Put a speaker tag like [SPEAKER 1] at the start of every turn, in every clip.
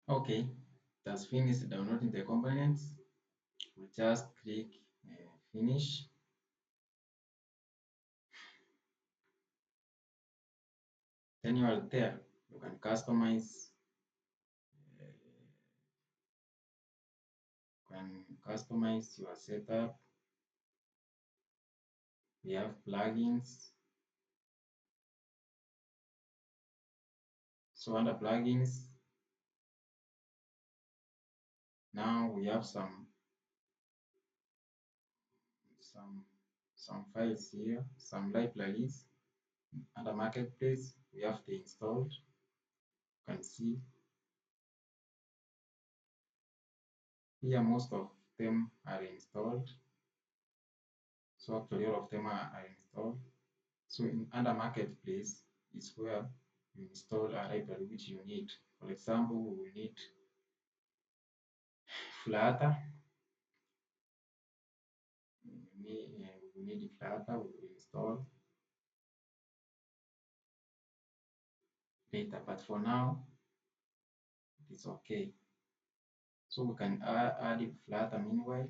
[SPEAKER 1] Okay, that's finished downloading the components. We just click finish. Then you are there. You customize your setup. We have plugins. So under plugins, now we have some some files here, some libraries. Under marketplace, we have the installed. You can see here most of them are installed. So actually all of them are installed. So under marketplace is where you install a library which you need. For example, we will need Flutter. We need Flutter. We will install later, but for now it's okay. So we can add Flutter meanwhile.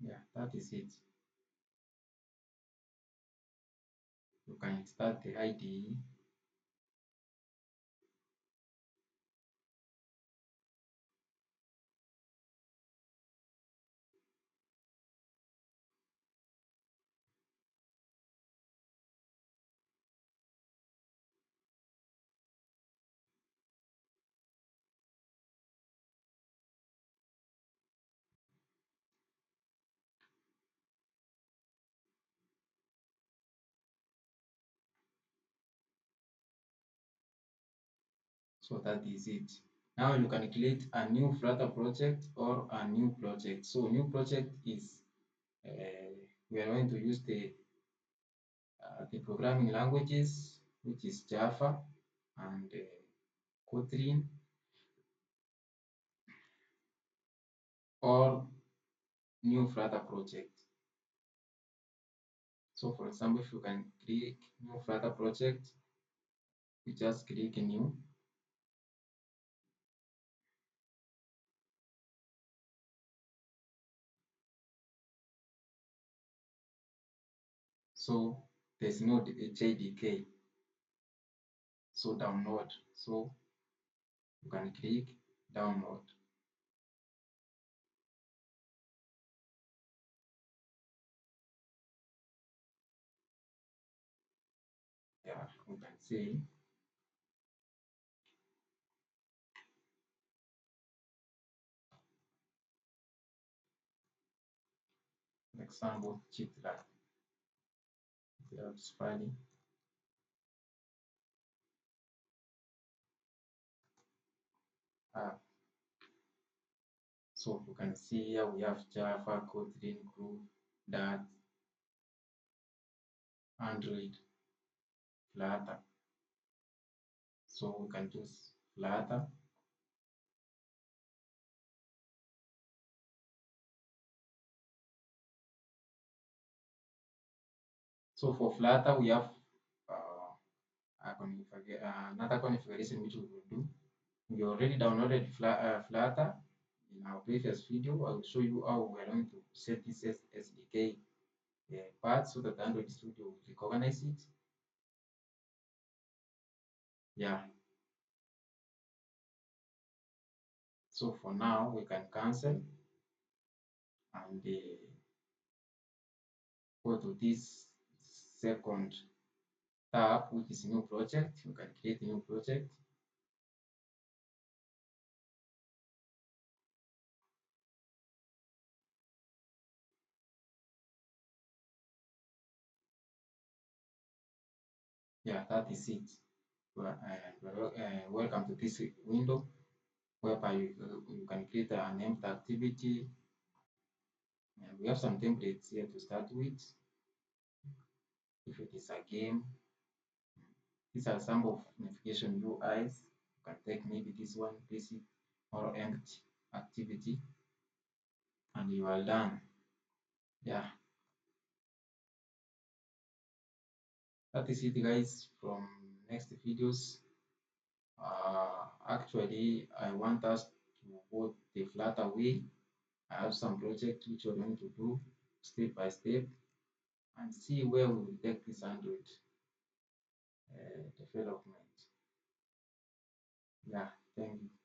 [SPEAKER 1] Yeah, that is it. You can start the IDE. So that is it. Now you can create a new Flutter project or a new project. So new project is we are going to use the programming languages, which is Java and Kotlin, or new Flutter project. So for example, if you can create new Flutter project, you just click new. So there's no JDK. So download. So you can click download. Yeah, you can see. For example, GitLab. GitLab's file. So you can see here we have Java, Kotlin, Groove, Dart, Android, Flutter. So we can choose Flutter. So for Flutter, we have another configuration which we will do. We already downloaded Flutter in our previous video. I will show you how we are going to set this as SDK part so that Android Studio will recognize it. Yeah. So for now, we can cancel and go to this second tab, which is new project. You can create a new project. Yeah, that is it. Welcome to this window whereby you can create an empty activity. And we have some templates here to start with. If it is a game, these are some of navigation UIs. You can take maybe this one, basic or empty activity. and you are done. Yeah, that is it guys. From next videos, actually I want us to go the Flutter way. I have some projects which we're going to do step by step and see where we will take this Android development. Yeah, thank you.